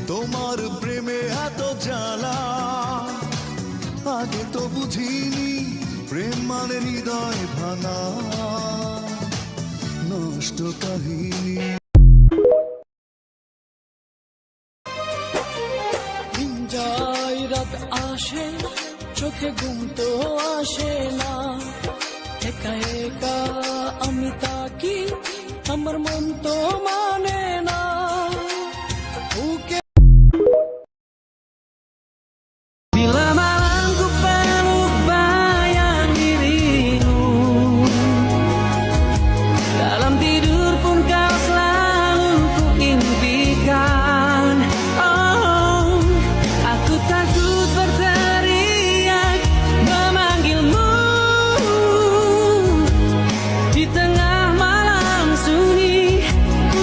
তোমার প্রেমে এত জ্বালা, আগে তো বুঝিনি প্রেম মানে হৃদয় ভাঙা নষ্ট কাহিনী। যায় রাত আসে, চোখে ঘুম তো আসে না, একা একা আমি তাকি, আমার মন তো